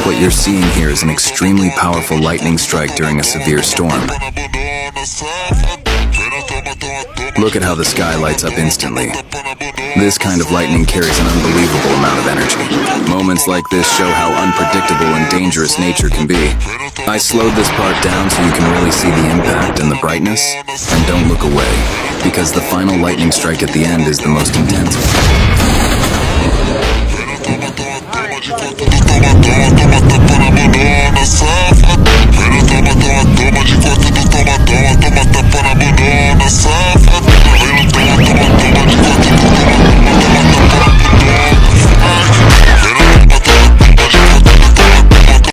What you're seeing here is an extremely powerful lightning strike during a severe storm. Look at how the sky lights up instantly. This kind of lightning carries an unbelievable amount of energy. Moments like this show how unpredictable and dangerous nature can be. I slowed this part down so you can really see the impact and the brightness. And don't look away, because the final lightning strike at the end is the most intense. Alright,